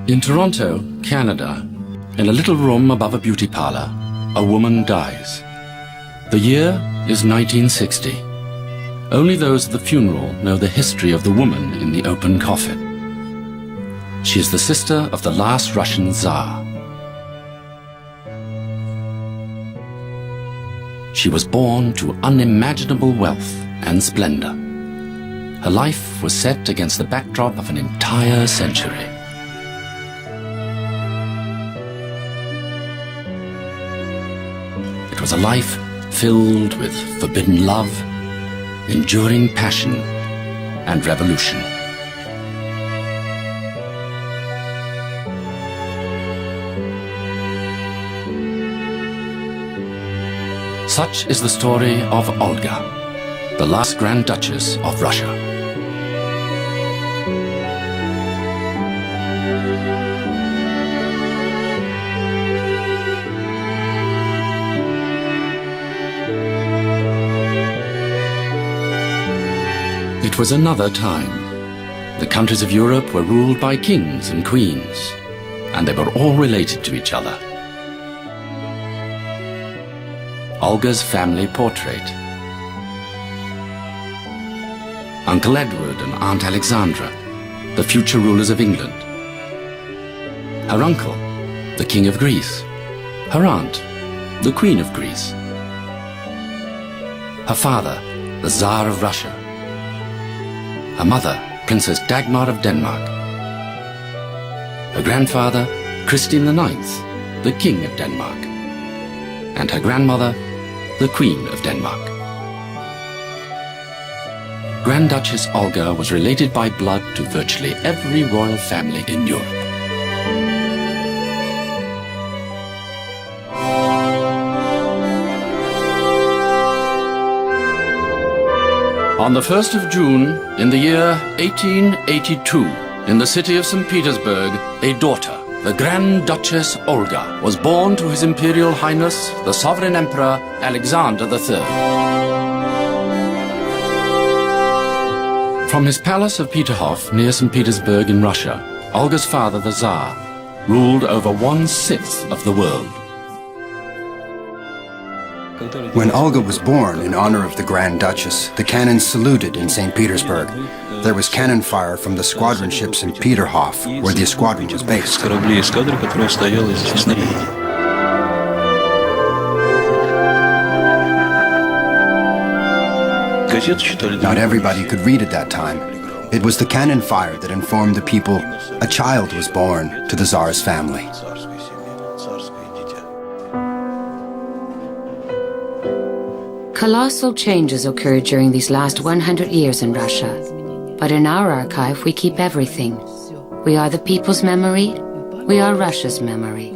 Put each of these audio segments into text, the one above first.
In Toronto, Canada, in a little room above a beauty parlor, a woman dies. The year is 1960. Only those at the funeral know the history of the woman in the open coffin. She is the sister of the last Russian Tsar. She was born to unimaginable wealth and splendor. Her life was set against the backdrop of an entire century. It was a life filled with forbidden love, enduring passion, and revolution. Such is the story of Olga, the last Grand Duchess of Russia. It was another time. The countries of Europe were ruled by kings and queens, and they were all related to each other. Olga's family portrait. Uncle Edward and Aunt Alexandra, the future rulers of England. Her uncle, the King of Greece. Her aunt, the Queen of Greece. Her father, the Tsar of Russia. Her mother, Princess Dagmar of Denmark. Her grandfather, Christian IX, the King of Denmark. And her grandmother, the Queen of Denmark. Grand Duchess Olga was related by blood to virtually every royal family in Europe. On the 1st of June, in the year 1882, in the city of St. Petersburg, a daughter, the Grand Duchess Olga, was born to His Imperial Highness, the Sovereign Emperor Alexander III. From his palace of Peterhof near St. Petersburg in Russia, Olga's father, the Tsar, ruled over 1/6 of the world. When Olga was born in honor of the Grand Duchess, the cannons saluted in St. Petersburg. There was cannon fire from the squadron ships in Peterhof, where the squadron was based. Not everybody could read at that time. It was the cannon fire that informed the people a child was born to the Tsar's family. Colossal changes occurred during these last 100 years in Russia. But in our archive, we keep everything. We are the people's memory. We are Russia's memory.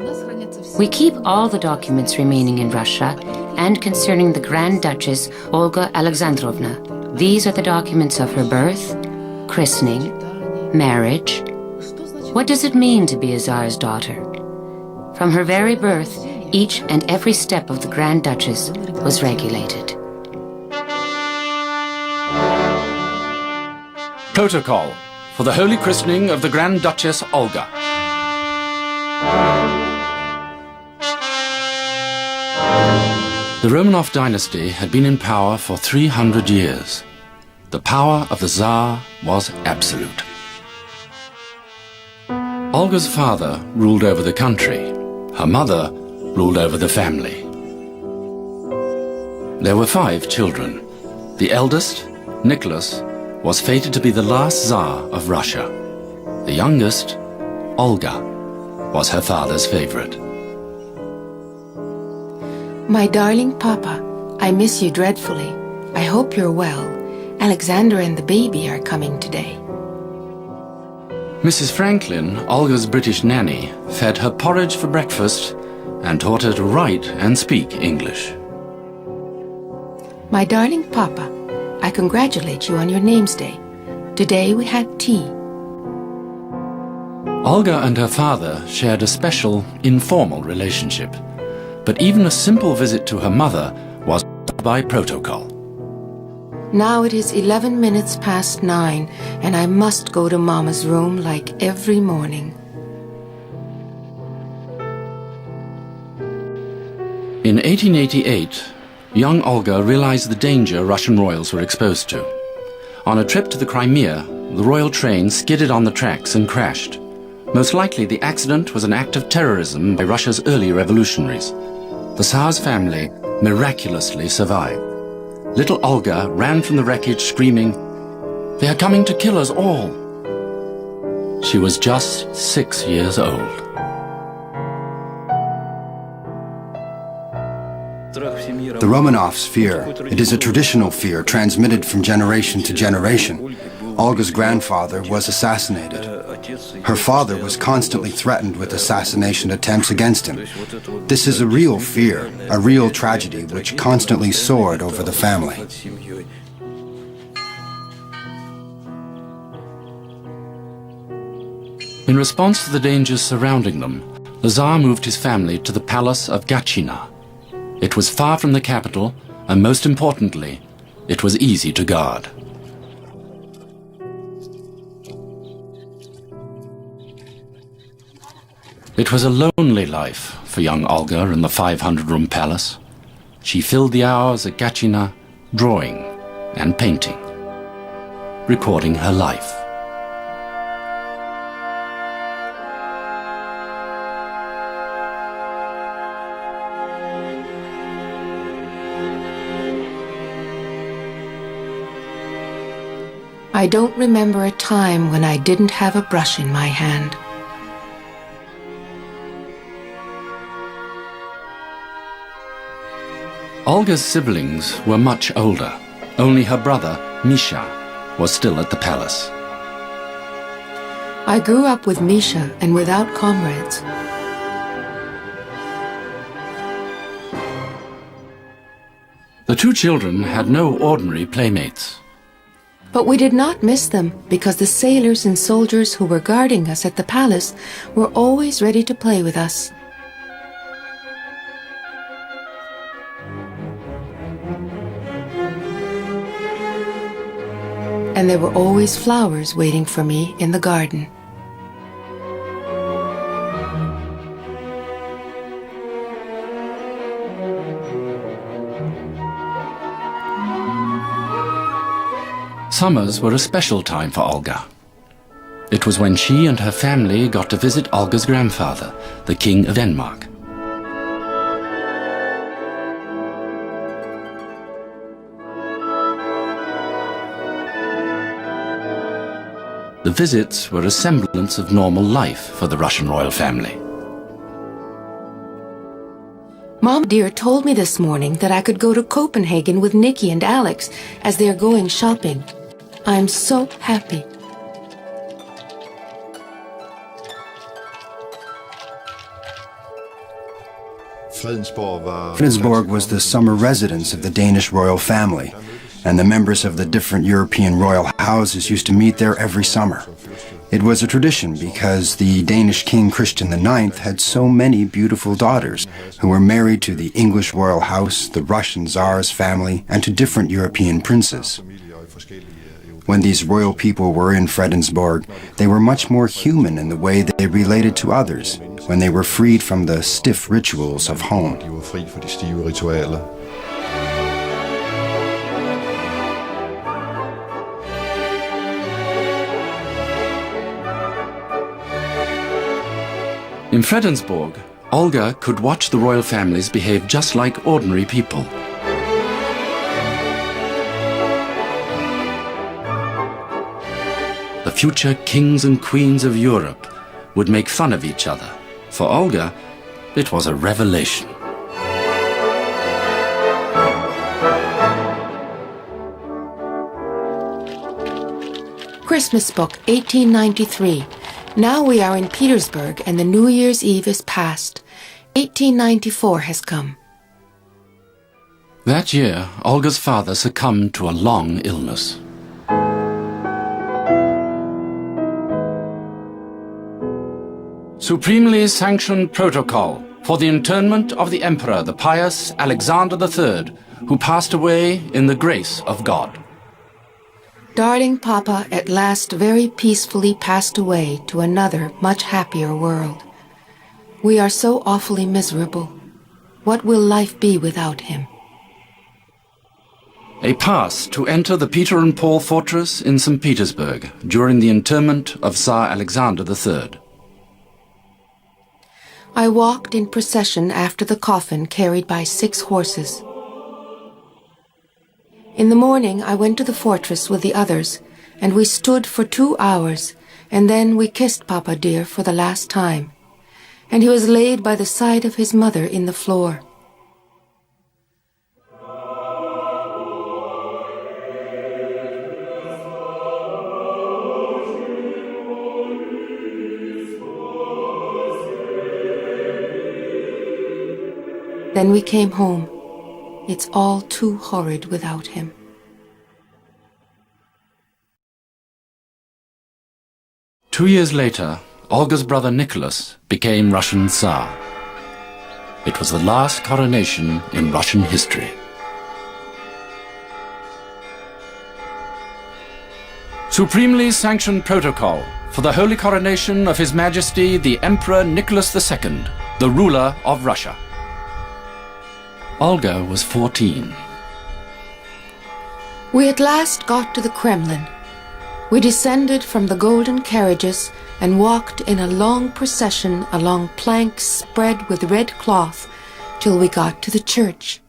We keep all the documents remaining in Russia and concerning the Grand Duchess Olga Alexandrovna. These are the documents of her birth, christening, marriage. What does it mean to be a Tsar's daughter? From her very birth, each and every step of the Grand Duchess was regulated. Protocol for the holy christening of the Grand Duchess Olga. The Romanov dynasty had been in power for 300 years. The power of the Tsar was absolute. Olga's father ruled over the country. Her mother ruled over the family. There were 5 children. The eldest, Nicholas, was fated to be the last Tsar of Russia. The youngest, Olga, was her father's favorite. My darling Papa, I miss you dreadfully. I hope you're well. Alexander and the baby are coming today. Mrs. Franklin, Olga's British nanny, fed her porridge for breakfast and taught her to write and speak English. My darling Papa, I congratulate you on your name's day. Today we had tea. Olga and her father shared a special, informal relationship. But even a simple visit to her mother was by protocol. Now it is 11 minutes past 9, and I must go to Mama's room like every morning. In 1888, young Olga realized the danger Russian royals were exposed to. On a trip to the Crimea, the royal train skidded on the tracks and crashed. Most likely, the accident was an act of terrorism by Russia's early revolutionaries. The Tsar's family miraculously survived. Little Olga ran from the wreckage screaming, "They are coming to kill us all!" She was just 6 years old. The Romanovs' fear, it is a traditional fear transmitted from generation to generation. Olga's grandfather was assassinated. Her father was constantly threatened with assassination attempts against him. This is a real fear, a real tragedy which constantly soared over the family. In response to the dangers surrounding them, the Tsar moved his family to the palace of Gatchina. It was far from the capital, and most importantly, it was easy to guard. It was a lonely life for young Olga in the 500-room palace. She filled the hours at Gatchina drawing and painting, recording her life. I don't remember a time when I didn't have a brush in my hand. Olga's siblings were much older. Only her brother, Misha, was still at the palace. I grew up with Misha and without comrades. The two children had no ordinary playmates. But we did not miss them because the sailors and soldiers who were guarding us at the palace were always ready to play with us. And there were always flowers waiting for me in the garden. Summers were a special time for Olga. It was when she and her family got to visit Olga's grandfather, the King of Denmark. The visits were a semblance of normal life for the Russian royal family. Mom dear told me this morning that I could go to Copenhagen with Nikki and Alex as they are going shopping. I'm so happy. Fredensborg was the summer residence of the Danish royal family, and the members of the different European royal houses used to meet there every summer. It was a tradition because the Danish King Christian IX had so many beautiful daughters who were married to the English royal house, the Russian Tsar's family, and to different European princes. When these royal people were in Fredensborg, they were much more human in the way they related to others, when they were freed from the stiff rituals of home. In Fredensborg, Olga could watch the royal families behave just like ordinary people. The future kings and queens of Europe would make fun of each other. For Olga, it was a revelation. Christmas book, 1893. Now we are in Petersburg and the New Year's Eve is past. 1894 has come. That year, Olga's father succumbed to a long illness. Supremely sanctioned protocol for the internment of the Emperor, the pious Alexander III, who passed away in the grace of God. Darling Papa at last very peacefully passed away to another much happier world. We are so awfully miserable. What will life be without him? A pass to enter the Peter and Paul fortress in St. Petersburg during the interment of Tsar Alexander III. I walked in procession after the coffin carried by 6 horses. In the morning I went to the fortress with the others, and we stood for 2 hours, and then we kissed Papa dear for the last time, and he was laid by the side of his mother in the floor. Then we came home. It's all too horrid without him. Two years later, Olga's brother Nicholas became Russian Tsar. It was the last coronation in Russian history. Supremely sanctioned protocol for the holy coronation of His Majesty the Emperor Nicholas II, the ruler of Russia. Olga was 14. We at last got to the Kremlin. We descended from the golden carriages and walked in a long procession along planks spread with red cloth till we got to the church.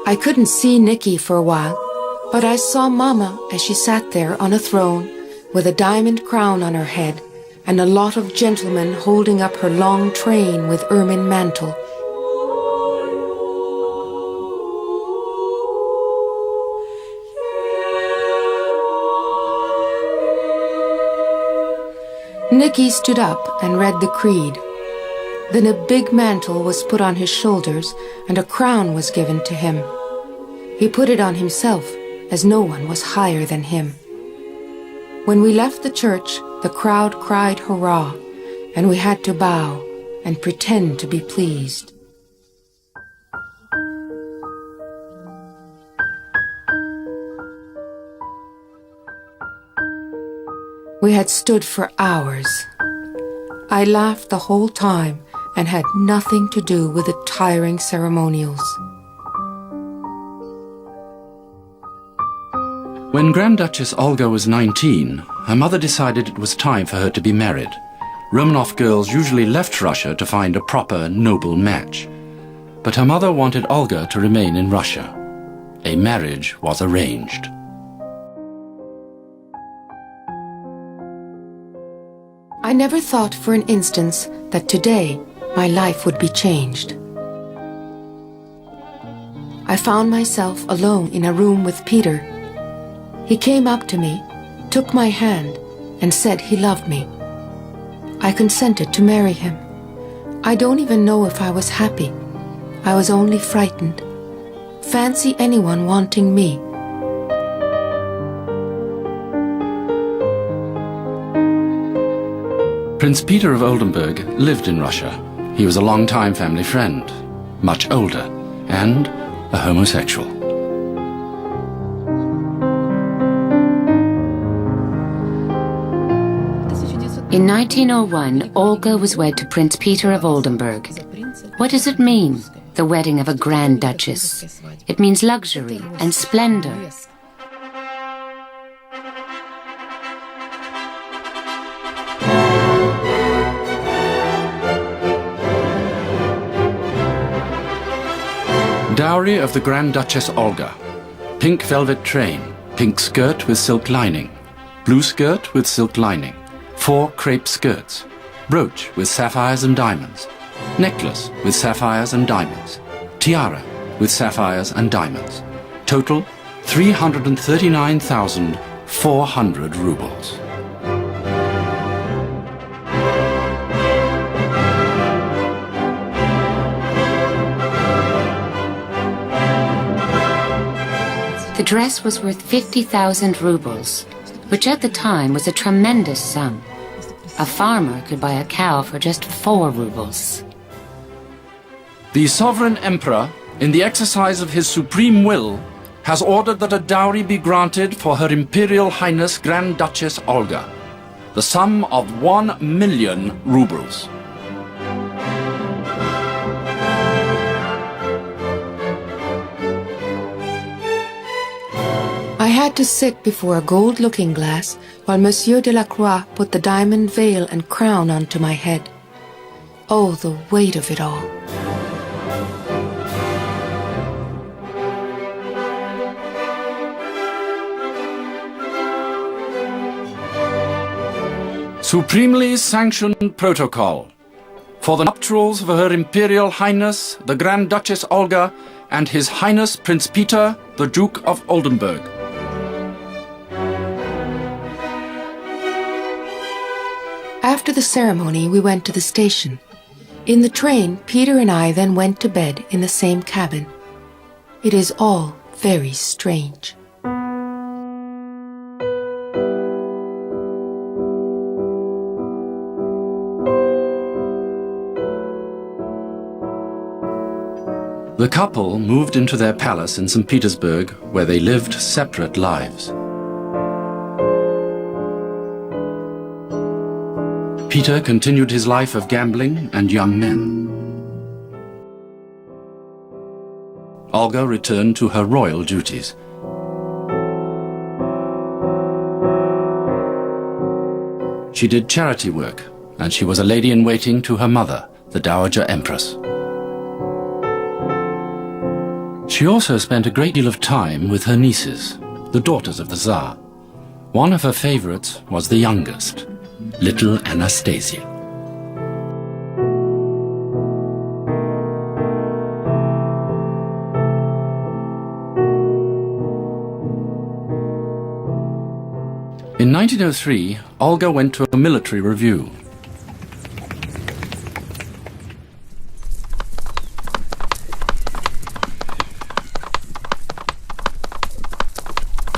I couldn't see Nikki for a while, but I saw Mama as she sat there on a throne with a diamond crown on her head and a lot of gentlemen holding up her long train with ermine mantle. Nikki stood up and read the creed. Then a big mantle was put on his shoulders and a crown was given to him. He put it on himself, as no one was higher than him. When we left the church, the crowd cried hurrah, and we had to bow and pretend to be pleased. We had stood for hours. I laughed the whole time and had nothing to do with the tiring ceremonials. When Grand Duchess Olga was 19, her mother decided it was time for her to be married. Romanov girls usually left Russia to find a proper, noble match. But her mother wanted Olga to remain in Russia. A marriage was arranged. I never thought for an instant that today my life would be changed. I found myself alone in a room with Peter. He came up to me, took my hand, and said he loved me. I consented to marry him. I don't even know if I was happy. I was only frightened. Fancy anyone wanting me. Prince Peter of Oldenburg lived in Russia. He was a long-time family friend, much older, and a homosexual. In 1901, Olga was wed to Prince Peter of Oldenburg. What does it mean, the wedding of a Grand Duchess? It means luxury and splendor. Dowry of the Grand Duchess Olga. Pink velvet train, pink skirt with silk lining, blue skirt with silk lining, 4 crepe skirts, brooch with sapphires and diamonds, necklace with sapphires and diamonds, tiara with sapphires and diamonds. Total 339,400 rubles. The dress was worth 50,000 rubles. which at the time was a tremendous sum. A farmer could buy a cow for just 4 rubles. The sovereign emperor, in the exercise of his supreme will, has ordered that a dowry be granted for Her Imperial Highness Grand Duchess Olga, the sum of 1 million rubles. I had to sit before a gold looking-glass while Monsieur de la Croix put the diamond veil and crown onto my head. Oh, the weight of it all. Supremely sanctioned protocol for the nuptials of Her Imperial Highness the Grand Duchess Olga and His Highness Prince Peter, the Duke of Oldenburg. After the ceremony, we went to the station. In the train, Peter and I then went to bed in the same cabin. It is all very strange. The couple moved into their palace in St. Petersburg, where they lived separate lives. Peter continued his life of gambling and young men. Olga returned to her royal duties. She did charity work, and she was a lady-in-waiting to her mother, the Dowager Empress. She also spent a great deal of time with her nieces, the daughters of the Tsar. One of her favorites was the youngest, little Anastasia. In 1903, Olga went to a military review.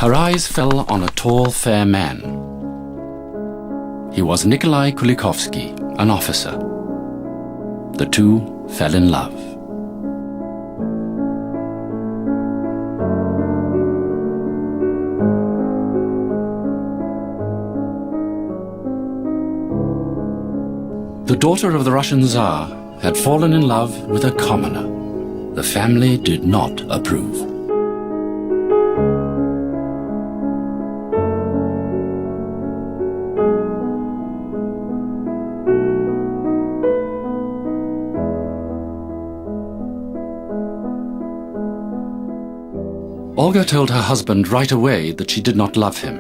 Her eyes fell on a tall, fair man. He was Nikolai Kulikovsky, an officer. The two fell in love. The daughter of the Russian Tsar had fallen in love with a commoner. The family did not approve. Olga told her husband right away that she did not love him,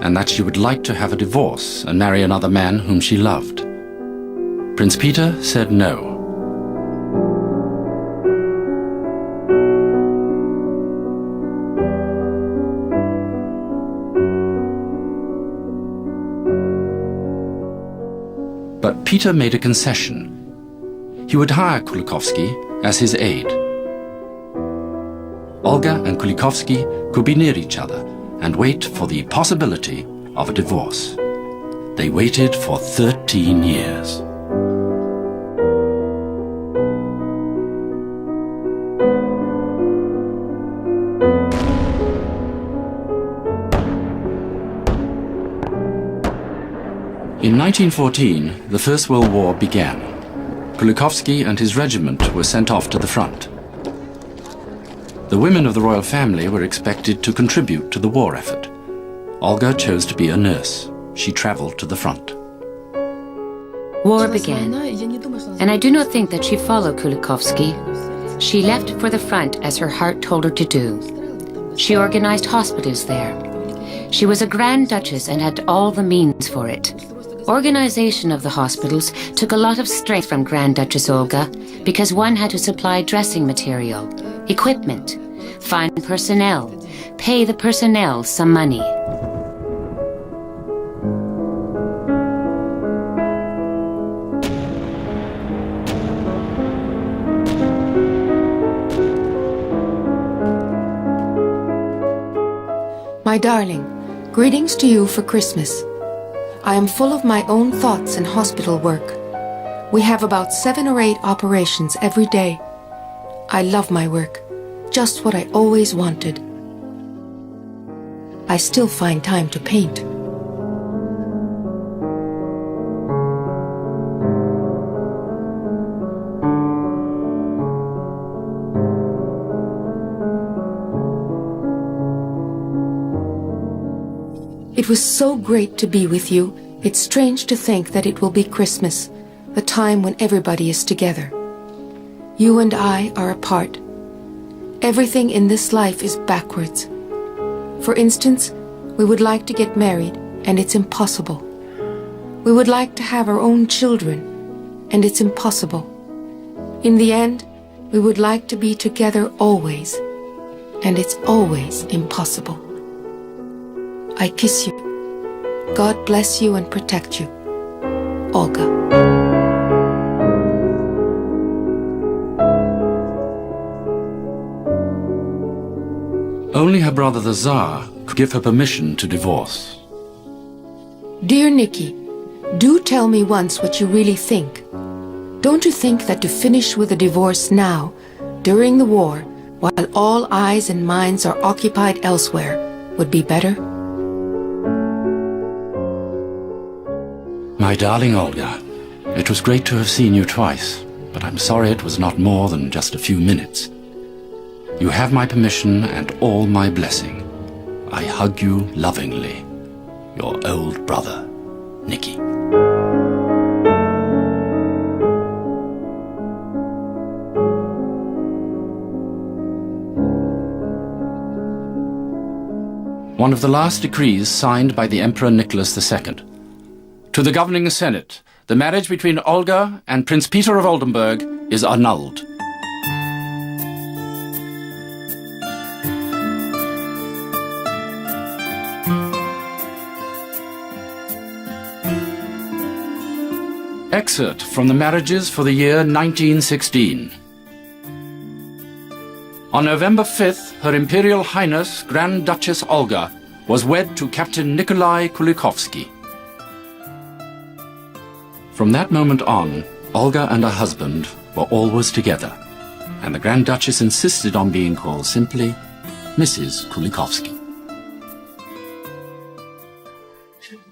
and that she would like to have a divorce and marry another man whom she loved. Prince Peter said no. But Peter made a concession. He would hire Kulikovsky as his aide. Olga and Kulikovsky could be near each other and wait for the possibility of a divorce. They waited for 13 years. In 1914, the First World War began. Kulikovsky and his regiment were sent off to the front. The women of the royal family were expected to contribute to the war effort. Olga chose to be a nurse. She traveled to the front. War began, and I do not think that she followed Kulikovsky. She left for the front as her heart told her to do. She organized hospitals there. She was a Grand Duchess and had all the means for it. Organization of the hospitals took a lot of strength from Grand Duchess Olga because one had to supply dressing material, equipment, find personnel, pay the personnel some money. My darling, Greetings to you for Christmas. I am full of my own thoughts and hospital work. We have about 7 or 8 operations every day. I love my work, just what I always wanted. I still find time to paint. It was so great to be with you. It's strange to think that it will be Christmas, the time when everybody is together. You and I are apart. Everything in this life is backwards. For instance, we would like to get married, and it's impossible. We would like to have our own children, and it's impossible. In the end, we would like to be together always, and it's always impossible. I kiss you. God bless you and protect you. Olga. Only her brother the Tsar could give her permission to divorce. Dear Nikki, do tell me once what you really think. Don't you think that to finish with a divorce now, during the war, while all eyes and minds are occupied elsewhere, would be better? My darling Olga, it was great to have seen you twice, but I'm sorry it was not more than just a few minutes. You have my permission and all my blessing. I hug you lovingly. Your old brother, Nicky. One of the last decrees signed by the Emperor Nicholas II. To the governing Senate, the marriage between Olga and Prince Peter of Oldenburg is annulled. Excerpt from the marriages for the year 1916. On November 5th, Her Imperial Highness Grand Duchess Olga was wed to Captain Nikolai Kulikovsky. From that moment on, Olga and her husband were always together, and the Grand Duchess insisted on being called simply Mrs. Kulikovsky.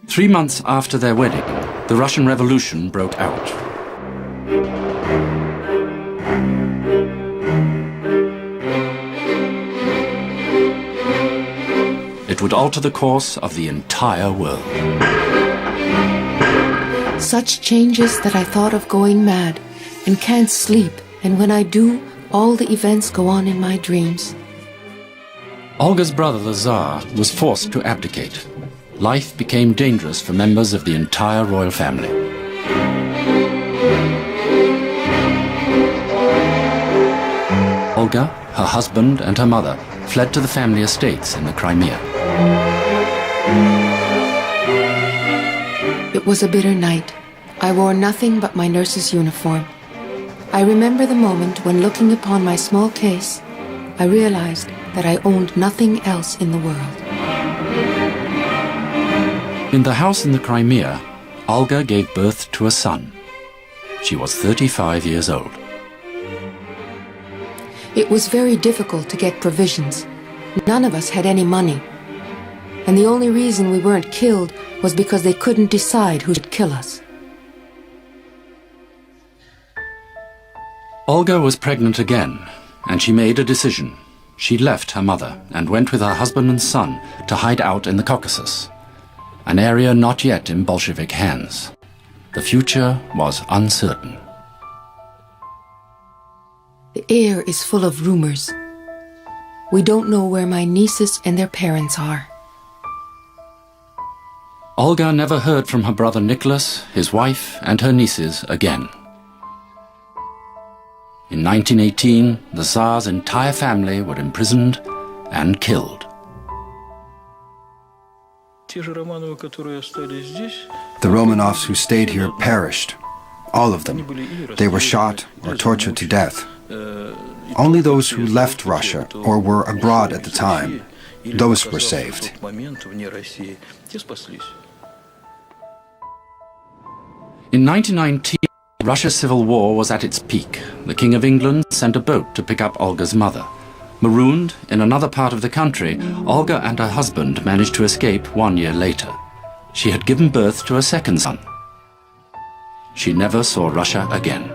3 months after their wedding, the Russian Revolution broke out. It would alter the course of the entire world. Such changes that I thought of going mad and can't sleep, and when I do, all the events go on in my dreams. Olga's brother, the Tsar, was forced to abdicate. Life became dangerous for members of the entire royal family. Olga, her husband, and her mother fled to the family estates in the Crimea. It was a bitter night. I wore nothing but my nurse's uniform. I remember the moment when, looking upon my small case, I realized that I owned nothing else in the world. In the house in the Crimea, Olga gave birth to a son. She was 35 years old. It was very difficult to get provisions. None of us had any money. And the only reason we weren't killed was because they couldn't decide who should kill us. Olga was pregnant again, and she made a decision. She left her mother and went with her husband and son to hide out in the Caucasus, an area not yet in Bolshevik hands. The future was uncertain. The air is full of rumors. We don't know where my nieces and their parents are. Olga never heard from her brother Nicholas, his wife, and her nieces again. In 1918, the Tsar's entire family were imprisoned and killed. The Romanovs who stayed here perished. All of them. They were shot or tortured to death. Only those who left Russia or were abroad at the time those were saved. In 1919, Russia's civil war was at its peak. The King of England sent a boat to pick up Olga's mother. Marooned in another part of the country, Olga and her husband managed to escape 1 year later. She had given birth to a second son. She never saw Russia again.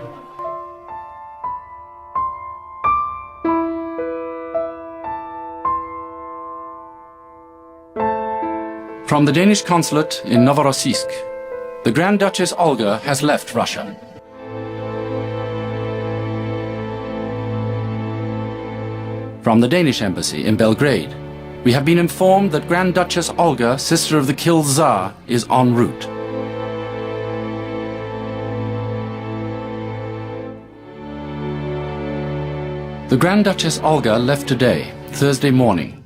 From the Danish consulate in Novorossiysk, the Grand Duchess Olga has left Russia. From the Danish embassy in Belgrade, we have been informed that Grand Duchess Olga, sister of the killed Tsar, is en route. The Grand Duchess Olga left today, Thursday morning.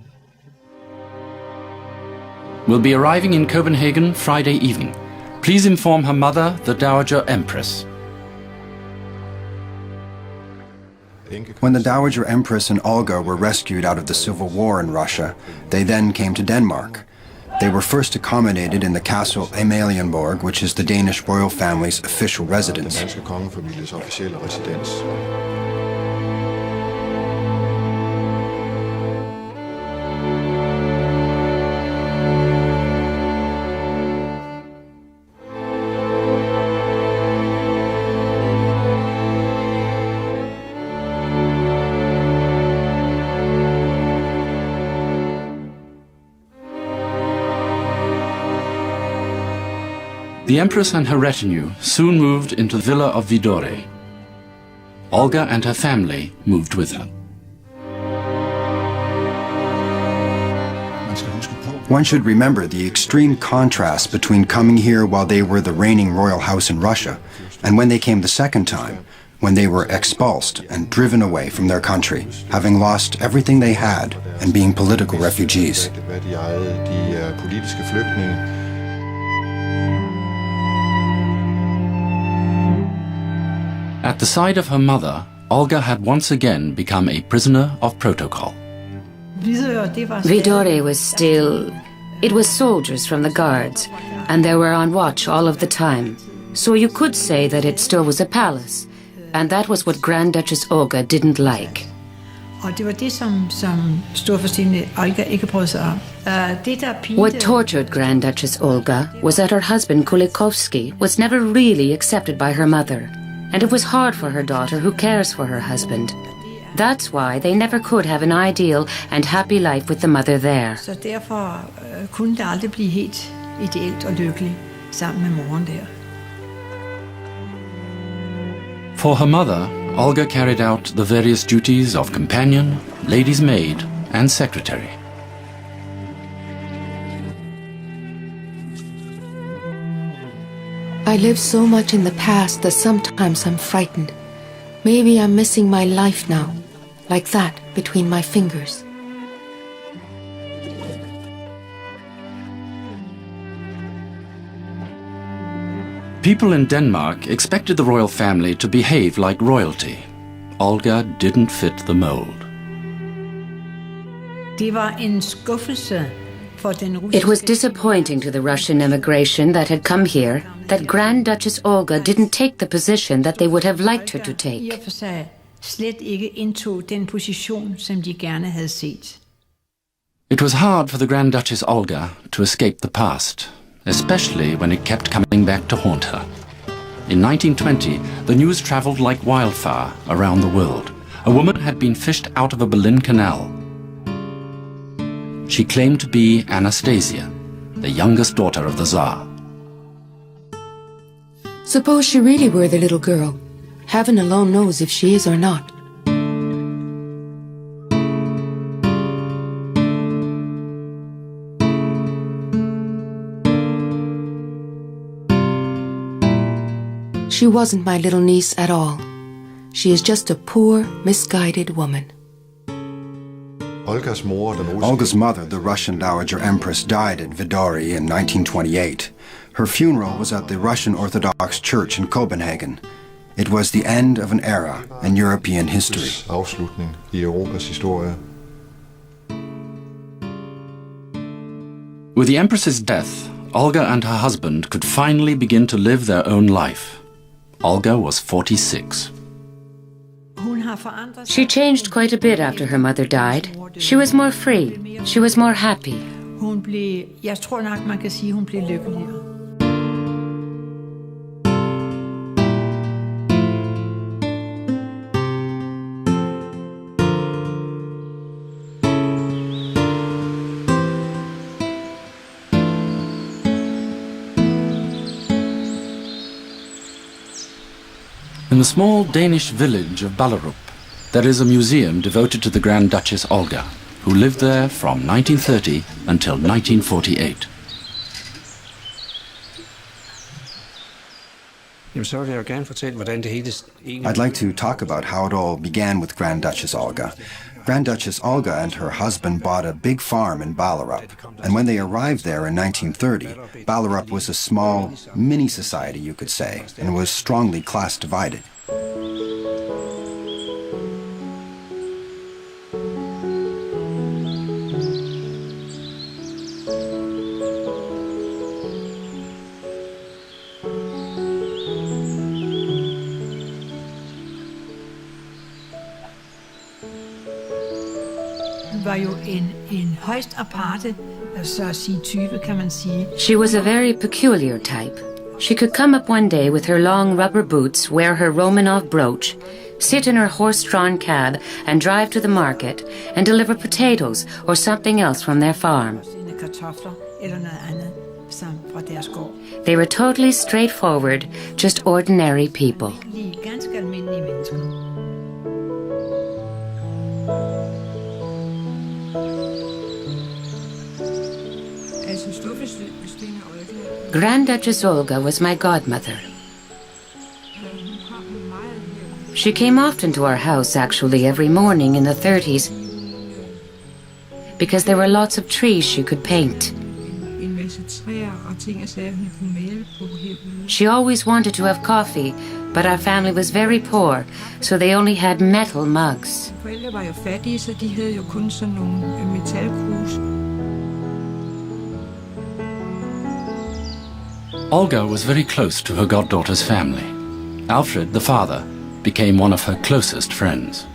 Will be arriving in Copenhagen Friday evening. Please inform her mother, the Dowager Empress. When the Dowager Empress and Olga were rescued out of the civil war in Russia, they then came to Denmark. They were first accommodated in the castle Amalienborg, which is the Danish royal family's official residence. The Empress and her retinue soon moved into the villa of Vidore. Olga and her family moved with her. One should remember the extreme contrast between coming here while they were the reigning royal house in Russia and when they came the second time, when they were expulsed and driven away from their country, having lost everything they had and being political refugees. At the side of her mother, Olga had once again become a prisoner of protocol. Vidore was still... It was soldiers from the guards, and they were on watch all of the time. So you could say that it still was a palace, and that was what Grand Duchess Olga didn't like. What tortured Grand Duchess Olga was that her husband Kulikovsky was never really accepted by her mother, and it was hard for her daughter who cares for her husband. That's why they never could have an ideal and happy life with the mother there. Så derfor kunne det aldrig blive helt ideelt og lykkelig sammen med moren der. For her mother, Olga carried out the various duties of companion, lady's maid, and secretary. I live so much in the past that sometimes I'm frightened. Maybe I'm missing my life now, like that, between my fingers. People in Denmark expected the royal family to behave like royalty. Olga didn't fit the mold. It was disappointing to the Russian emigration that had come here that Grand Duchess Olga didn't take the position that they would have liked her to take. It was hard for the Grand Duchess Olga to escape the past, especially when it kept coming back to haunt her. In 1920, the news traveled like wildfire around the world. A woman had been fished out of a Berlin canal. She claimed to be Anastasia, the youngest daughter of the Tsar. Suppose she really were the little girl. Heaven alone knows if she is or not. She wasn't my little niece at all. She is just a poor, misguided woman. Olga's mother, the Russian Dowager Empress, died at Vidore in 1928. Her funeral was at the Russian Orthodox Church in Copenhagen. It was the end of an era in European history. With the Empress's death, Olga and her husband could finally begin to live their own life. Olga was 46. She changed quite a bit after her mother died. She was more free. She was more happy. Jeg tror nok, man kan sige, hun blev lykkeligere. In the small Danish village of Ballerup, there is a museum devoted to the Grand Duchess Olga, who lived there from 1930 until 1948. I'd like to talk about how it all began with Grand Duchess Olga. Grand Duchess Olga and her husband bought a big farm in Ballerup, and when they arrived there in 1930, Ballerup was a small mini-society, you could say, and was strongly class-divided. Var jo en højst aparte, så at sige type, kan man sige. She was a very peculiar type. She could come up one day with her long rubber boots, wear her Romanov brooch, sit in her horse-drawn cab and drive to the market and deliver potatoes or something else from their farm. Kartofler eller noget andet fra deres gård. They were totally straightforward, just ordinary people. Ganske almindelige mennesker. Grand Duchess Olga was my godmother. She came often to our house, actually, every morning in the 30s, because there were lots of trees she could paint. She always wanted to have coffee, but our family was very poor, so they only had metal mugs. Olga was very close to her goddaughter's family. Alfred, the father, became one of her closest friends.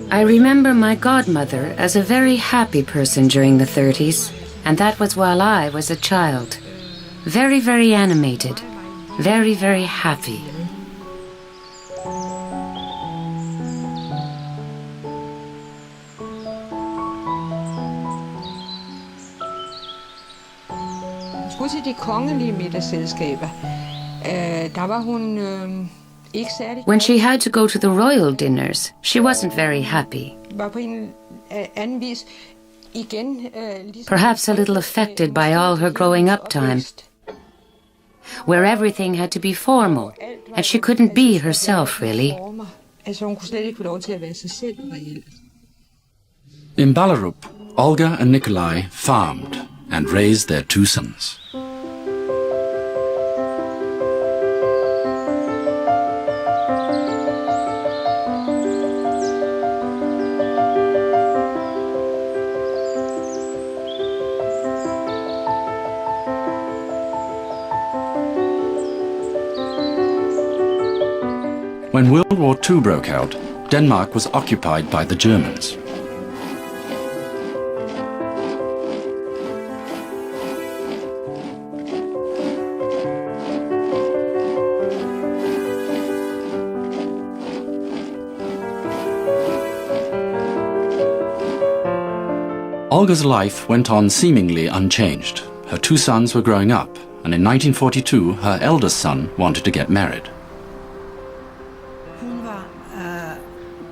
I remember my godmother as a very happy person during the 30s, and that was while I was a child. Very, very animated. Very, very happy. Til de kongelige middagsselskaber, der var hun ikke særlig. When she had to go to the royal dinners, she wasn't very happy. Var på en anden vis igen. Perhaps a little affected by all her growing up time, where everything had to be formal, and she couldn't be herself, really. Altså hun kunne slet ikke få lov til at være sig selv reelt. In Ballerup, Olga and Nikolai farmed and raised their two sons. When World War II broke out, Denmark was occupied by the Germans. Olga's life went on seemingly unchanged. Her two sons were growing up, and in 1942 her eldest son wanted to get married.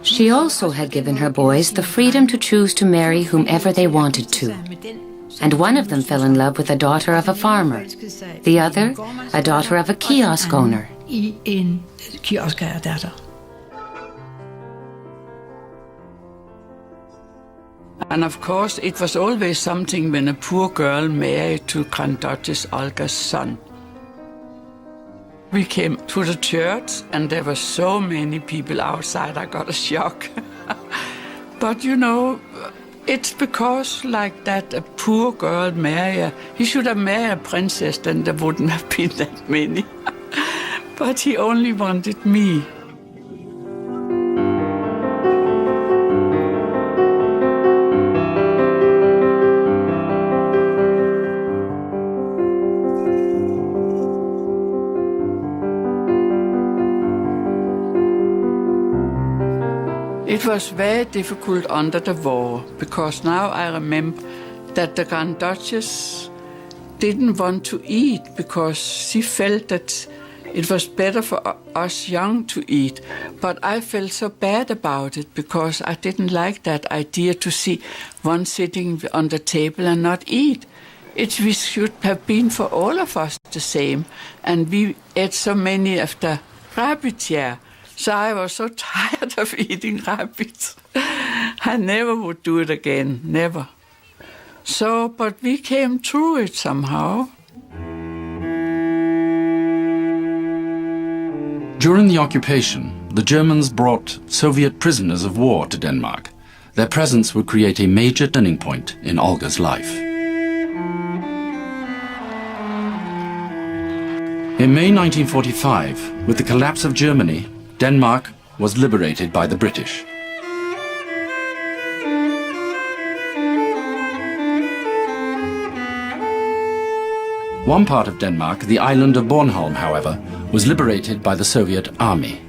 She also had given her boys the freedom to choose to marry whomever they wanted to. And one of them fell in love with a daughter of a farmer, the other a daughter of a kiosk owner. And of course, it was always something when a poor girl married to Grand Duchess Olga's son. We came to the church and there were so many people outside, I got a shock. But you know, it's because like that a poor girl he should have married a princess, then there wouldn't have been that many. But he only wanted me. It was very difficult under the war, because now I remember that the Grand Duchess didn't want to eat because she felt that it was better for us young to eat. But I felt so bad about it because I didn't like that idea to see one sitting on the table and not eat. We should have been for all of us the same. And we ate so many of the rabbits here. So I was so tired of eating rabbits. I never would do it again, never. So, but we came through it somehow. During the occupation, the Germans brought Soviet prisoners of war to Denmark. Their presence would create a major turning point in Olga's life. In May 1945, with the collapse of Germany, Denmark was liberated by the British. One part of Denmark, the island of Bornholm, however, was liberated by the Soviet army.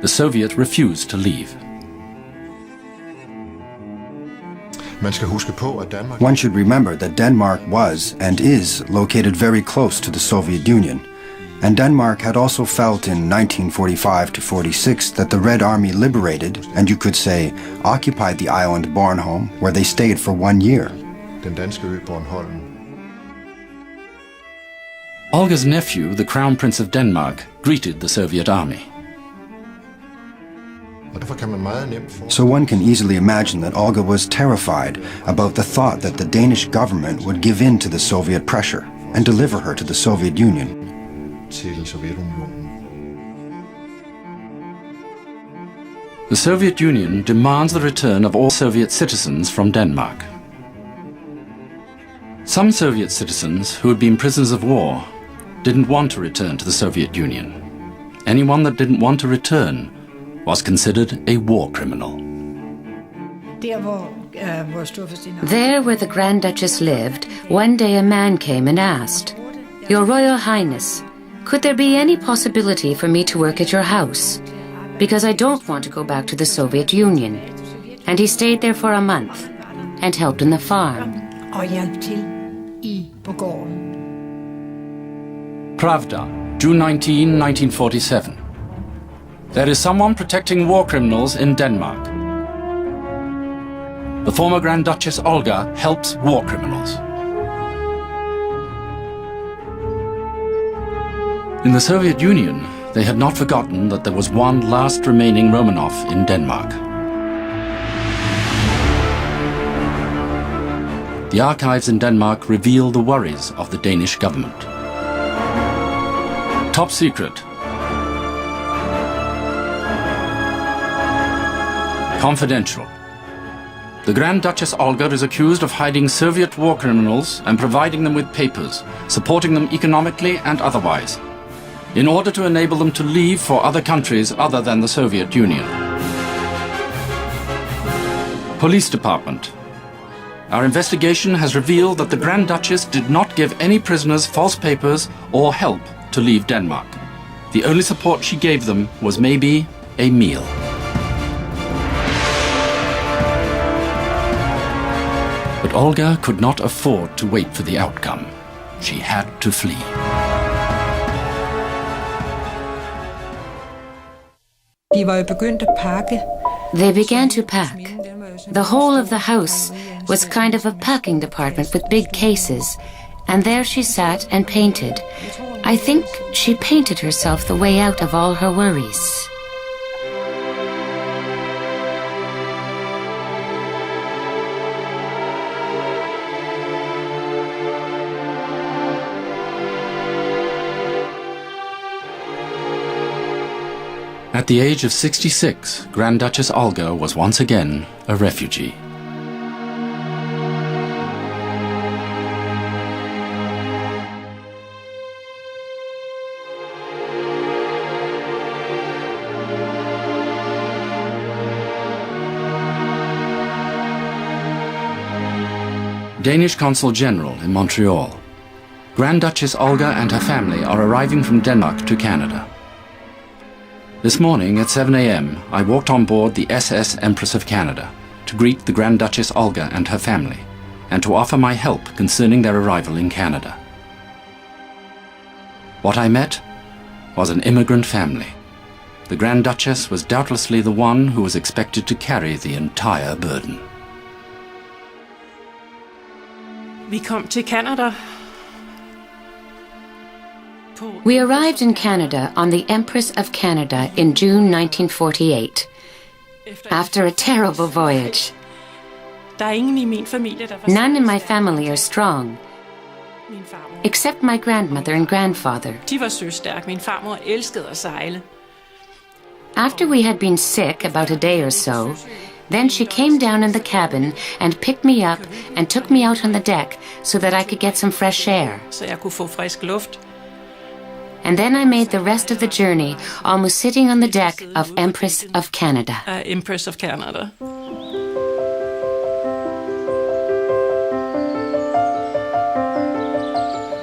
The Soviets refused to leave. One should remember that Denmark was and is located very close to the Soviet Union. And Denmark had also felt in 1945 to 46 that the Red Army liberated, and you could say, occupied the island Bornholm, where they stayed for 1 year. Olga's nephew, the Crown Prince of Denmark, greeted the Soviet army. So one can easily imagine that Olga was terrified about the thought that the Danish government would give in to the Soviet pressure and deliver her to the Soviet Union. The Soviet Union demands the return of all Soviet citizens from Denmark. Some Soviet citizens who had been prisoners of war didn't want to return to the Soviet Union. Anyone that didn't want to return was considered a war criminal. There where the Grand Duchess lived, one day a man came and asked, "Your Royal Highness, could there be any possibility for me to work at your house? Because I don't want to go back to the Soviet Union." And he stayed there for a month and helped in the farm. Pravda, June 19, 1947. There is someone protecting war criminals in Denmark. The former Grand Duchess Olga helps war criminals. In the Soviet Union, they had not forgotten that there was one last remaining Romanov in Denmark. The archives in Denmark reveal the worries of the Danish government. Top secret. Confidential. The Grand Duchess Olga is accused of hiding Soviet war criminals and providing them with papers, supporting them economically and otherwise, in order to enable them to leave for other countries other than the Soviet Union. Police Department. Our investigation has revealed that the Grand Duchess did not give any prisoners false papers or help to leave Denmark. The only support she gave them was maybe a meal. But Olga could not afford to wait for the outcome. She had to flee. They began to pack. The whole of the house was kind of a packing department with big cases, and there she sat and painted. I think she painted herself the way out of all her worries. At the age of 66, Grand Duchess Olga was once again a refugee. Danish Consul General in Montreal. Grand Duchess Olga and her family are arriving from Denmark to Canada. This morning at 7 a.m. I walked on board the SS Empress of Canada to greet the Grand Duchess Olga and her family and to offer my help concerning their arrival in Canada. What I met was an immigrant family. The Grand Duchess was doubtlessly the one who was expected to carry the entire burden. Vi kom til Canada. We arrived in Canada on the Empress of Canada in June 1948, after a terrible voyage. Der er ingen i min familie, der var None in my family are strong, except my grandmother and grandfather. De var søstærke. Min farmor elskede at sejle. After we had been sick about a day or so, then she came down in the cabin and picked me up and took me out on the deck so that I could get some fresh air. Så jeg kunne få frisk luft. And then I made the rest of the journey almost sitting on the deck of Empress of Canada. Empress of Canada.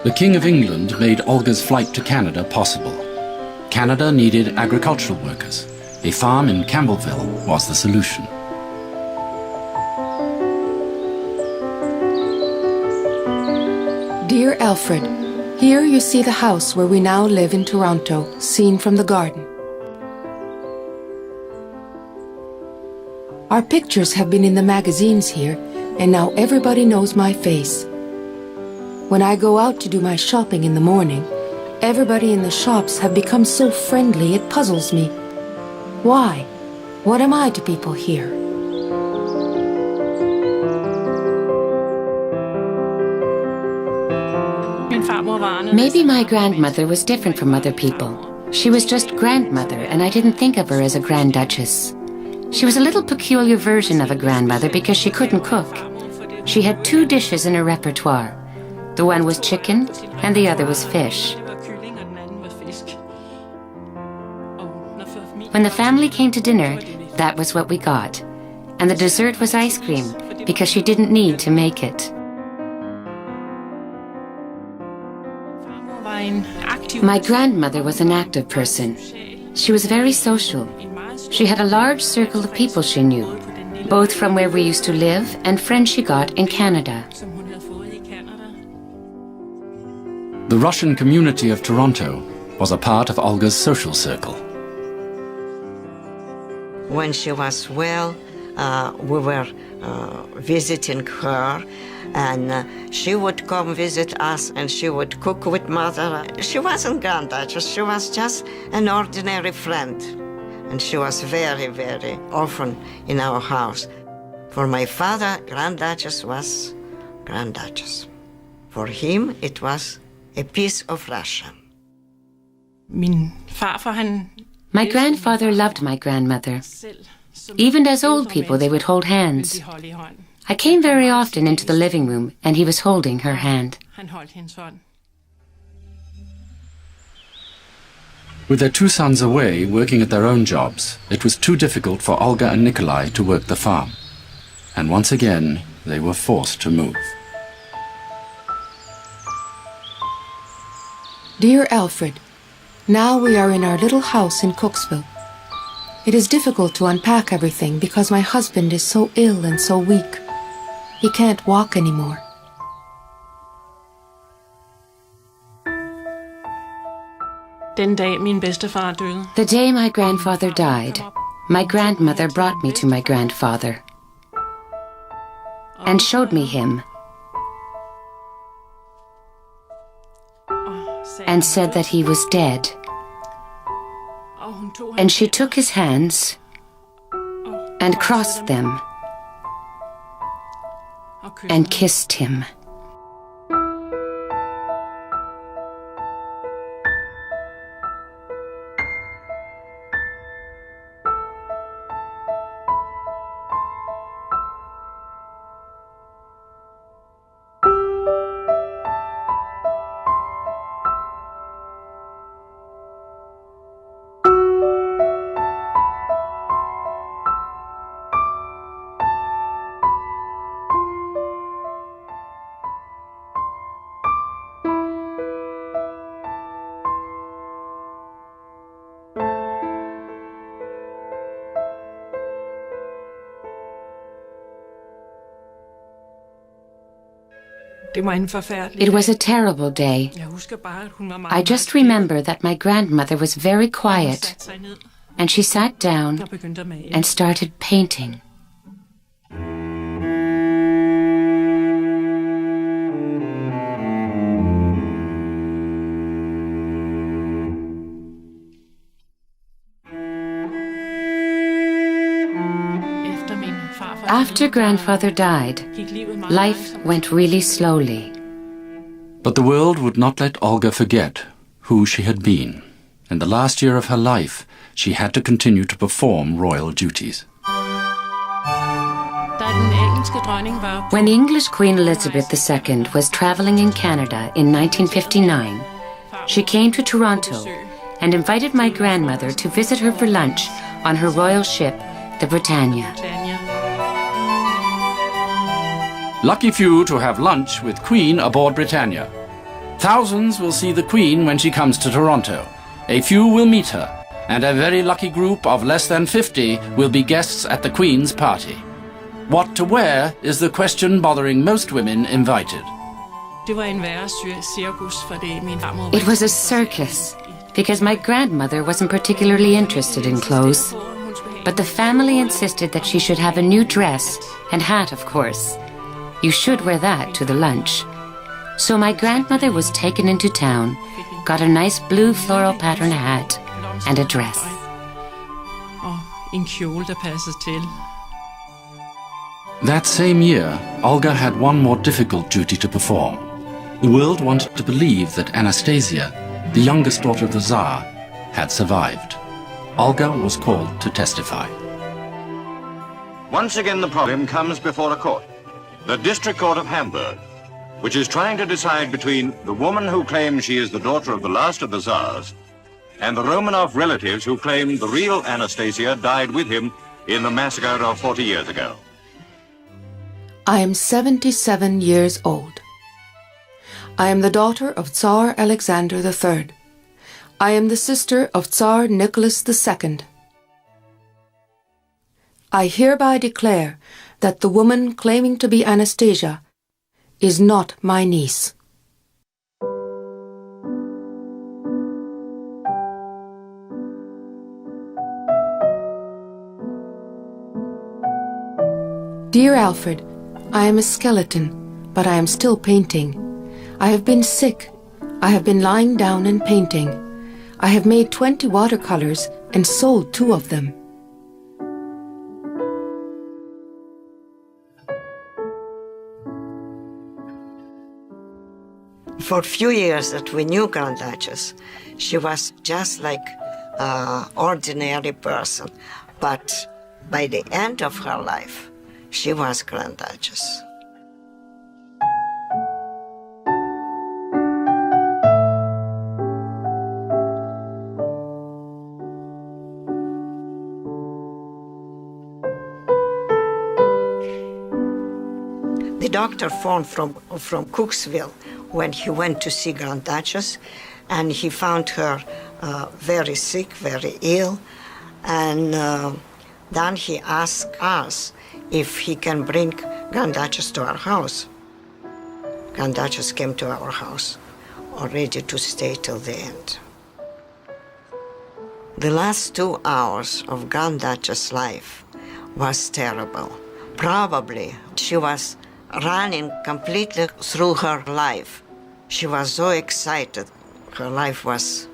The King of England made Olga's flight to Canada possible. Canada needed agricultural workers. A farm in Campbellville was the solution. Dear Alfred, here you see the house where we now live in Toronto, seen from the garden. Our pictures have been in the magazines here, and now everybody knows my face. When I go out to do my shopping in the morning, everybody in the shops have become so friendly it puzzles me. Why? What am I to people here? Maybe my grandmother was different from other people. She was just grandmother, and I didn't think of her as a Grand Duchess. She was a little peculiar version of a grandmother because she couldn't cook. She had 2 dishes in her repertoire. The one was chicken, and the other was fish. When the family came to dinner, that was what we got. And the dessert was ice cream, because she didn't need to make it. My grandmother was an active person. She was very social. She had a large circle of people she knew, both from where we used to live and friends she got in Canada. The Russian community of Toronto was a part of Olga's social circle. When she was well, we were visiting her, and she would come visit us, and she would cook with mother. She wasn't Grand Duchess, she was just an ordinary friend. And she was very, very often in our house. For my father, Grand Duchess was Grand Duchess. For him, it was a piece of Russia. My grandfather loved my grandmother. Even as old people, they would hold hands. I came very often into the living room, and he was holding her hand. With their 2 sons away, working at their own jobs, it was too difficult for Olga and Nikolai to work the farm. And once again, they were forced to move. Dear Alfred, now we are in our little house in Cooksville. It is difficult to unpack everything because my husband is so ill and so weak. He can't walk anymore. The day my grandfather died, my grandmother brought me to my grandfather and showed me him and said that he was dead. And she took his hands and crossed them and kissed him. It was a terrible day. I just remember that my grandmother was very quiet, and she sat down and started painting. After grandfather died, life went really slowly. But the world would not let Olga forget who she had been. In the last year of her life, she had to continue to perform royal duties. When the English Queen Elizabeth II was traveling in Canada in 1959, she came to Toronto and invited my grandmother to visit her for lunch on her royal ship, the Britannia. Lucky few to have lunch with Queen aboard Britannia. Thousands will see the Queen when she comes to Toronto. A few will meet her, and a very lucky group of less than 50 will be guests at the Queen's party. What to wear is the question bothering most women invited. It was a circus, because my grandmother wasn't particularly interested in clothes. But the family insisted that she should have a new dress and hat, of course. You should wear that to the lunch. So my grandmother was taken into town, got a nice blue floral pattern hat and a dress. That same year, Olga had one more difficult duty to perform. The world wanted to believe that Anastasia, the youngest daughter of the Tsar, had survived. Olga was called to testify. Once again, the problem comes before a court. The District Court of Hamburg, which is trying to decide between the woman who claims she is the daughter of the last of the Tsars and the Romanov relatives who claim the real Anastasia died with him in the massacre of 40 years ago. I am 77 years old. I am the daughter of Tsar Alexander III. I am the sister of Tsar Nicholas II. I hereby declare that the woman claiming to be Anastasia is not my niece. Dear Alfred, I am a skeleton, but I am still painting. I have been sick. I have been lying down and painting. I have made 20 watercolors and sold 2 of them. For a few years that we knew Grand Duchess, she was just like an ordinary person. But by the end of her life, she was Grand Duchess. The doctor phoned from Cooksville when he went to see Grand Duchess, and he found her very sick, very ill, and then he asked us if he can bring Grand Duchess to our house. Grand Duchess came to our house, ready to stay till the end. The last 2 hours of Grand Duchess' life was terrible. Probably she was running completely through her life. She was so excited. Her life was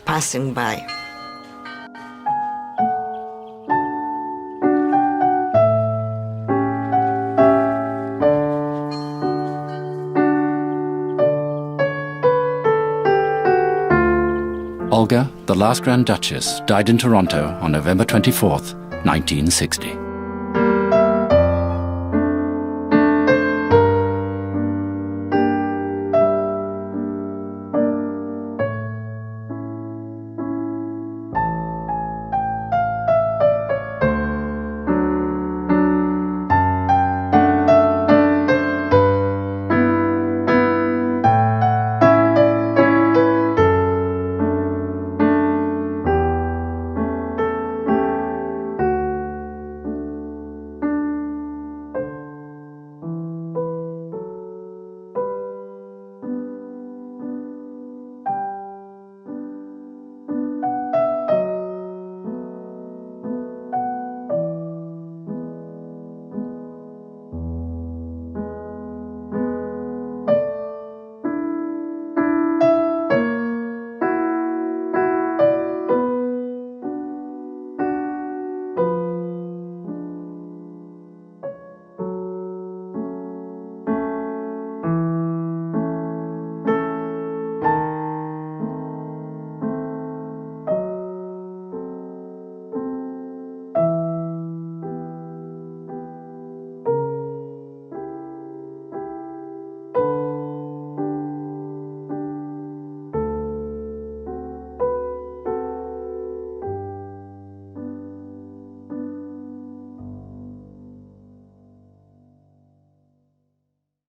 passing by. Olga, the last Grand Duchess, died in Toronto on November 24th, 1960.